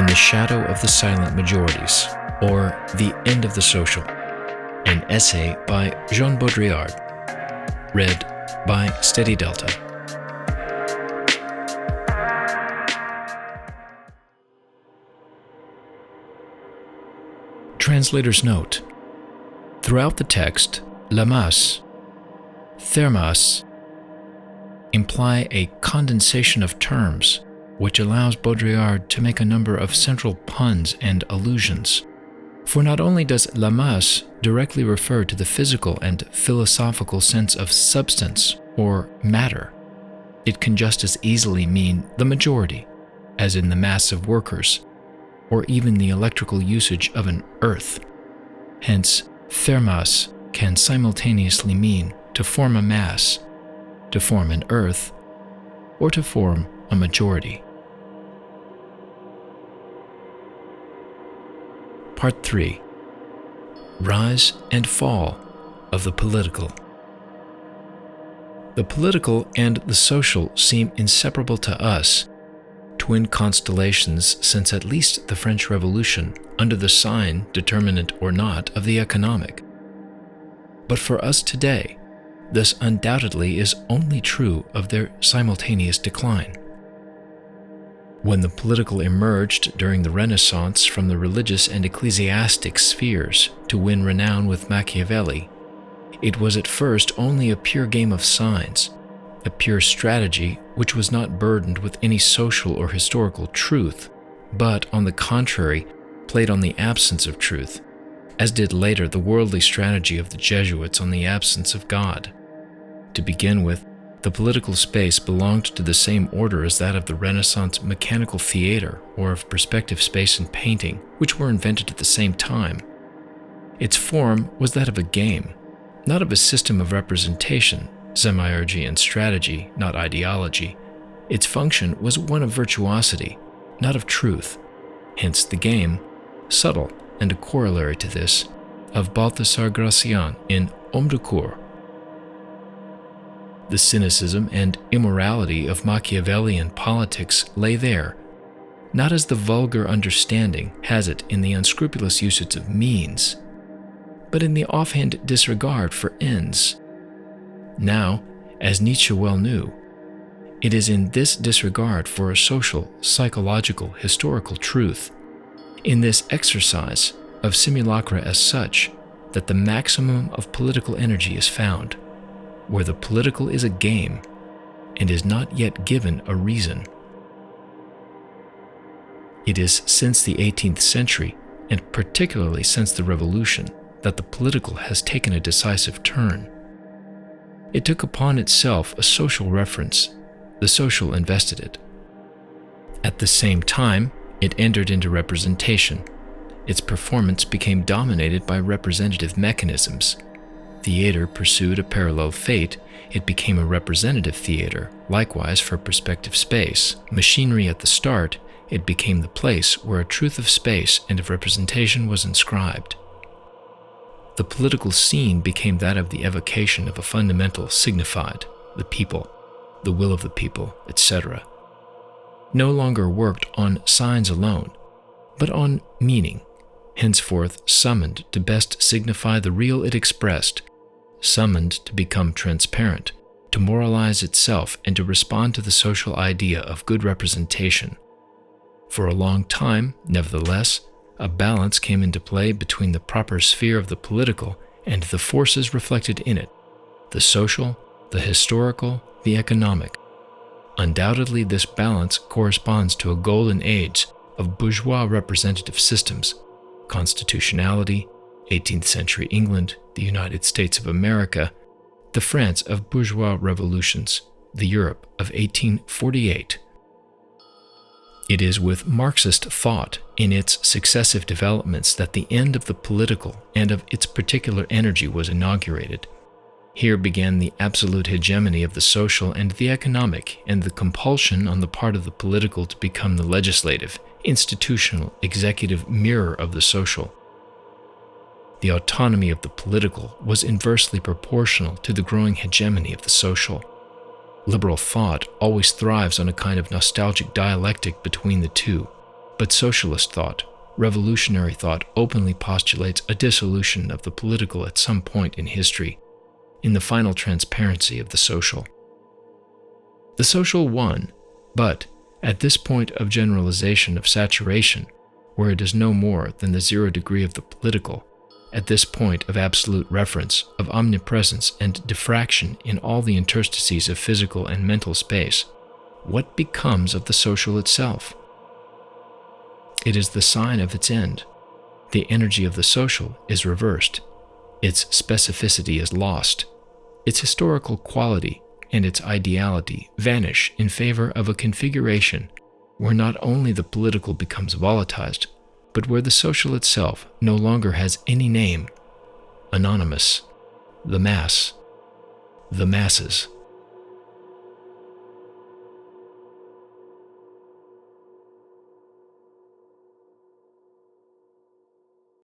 In the Shadow of the Silent Majorities, or The End of the Social, an essay by Jean Baudrillard, read by Steadyy ΔΕlτα. Translator's note. Throughout the text, lamas, thermas imply a condensation of terms, which allows Baudrillard to make a number of central puns and allusions. For not only does lamas directly refer to the physical and philosophical sense of substance or matter, it can just as easily mean the majority, as in the mass of workers, or even the electrical usage of an earth. Hence, thermas can simultaneously mean to form a mass, to form an earth, or to form a majority. Part 3. Rise and Fall of the Political. The political and the social seem inseparable to us, twin constellations since at least the French Revolution, under the sign, determinant or not, of the economic. But for us today, this undoubtedly is only true of their simultaneous decline. When the political emerged during the Renaissance from the religious and ecclesiastic spheres to win renown with Machiavelli, it was at first only a pure game of signs, a pure strategy which was not burdened with any social or historical truth, but, on the contrary, played on the absence of truth, as did later the worldly strategy of the Jesuits on the absence of God. To begin with, the political space belonged to the same order as that of the Renaissance mechanical theater or of perspective space and painting, which were invented at the same time. Its form was that of a game, not of a system of representation, semiurgy and strategy, not ideology. Its function was one of virtuosity, not of truth. Hence the game, subtle and a corollary to this, of Balthasar Gracian in Homme de Cour. The cynicism and immorality of Machiavellian politics lay there, not as the vulgar understanding has it in the unscrupulous usage of means, but in the offhand disregard for ends. Now, as Nietzsche well knew, it is in this disregard for a social, psychological, historical truth, in this exercise of simulacra as such, that the maximum of political energy is found, where the political is a game and is not yet given a reason. It is since the 18th century, and particularly since the Revolution, that the political has taken a decisive turn. It took upon itself a social reference, the social invested it. At the same time, it entered into representation. Its performance became dominated by representative mechanisms. Theater pursued a parallel fate. It became a representative theater, likewise for perspective space. Machinery at the start, it became the place where a truth of space and of representation was inscribed. The political scene became that of the evocation of a fundamental signified, the people, the will of the people, etc. No longer worked on signs alone, but on meaning, henceforth summoned to best signify the real it expressed, summoned to become transparent, to moralize itself and to respond to the social idea of good representation. For a long time, nevertheless, a balance came into play between the proper sphere of the political and the forces reflected in it, the social, the historical, the economic. Undoubtedly, this balance corresponds to a golden age of bourgeois representative systems, constitutionality, 18th century England, the United States of America, the France of bourgeois revolutions, the Europe of 1848. It is with Marxist thought in its successive developments that the end of the political and of its particular energy was inaugurated. Here began the absolute hegemony of the social and the economic, and the compulsion on the part of the political to become the legislative, institutional, executive mirror of the social. The autonomy of the political was inversely proportional to the growing hegemony of the social. Liberal thought always thrives on a kind of nostalgic dialectic between the two, But socialist thought, revolutionary thought, openly postulates a dissolution of the political at some point in history, in the final transparency of the social. The social won, but at this point of generalization of saturation, where it is no more than the 0 degree of the political, at this point of absolute reference, of omnipresence and diffraction in all the interstices of physical and mental space, what becomes of the social itself? It is the sign of its end. The energy of the social is reversed. Its specificity is lost. Its historical quality and its ideality vanish in favor of a configuration where not only the political becomes volatilized, but where the social itself no longer has any name. Anonymous, the mass, the masses.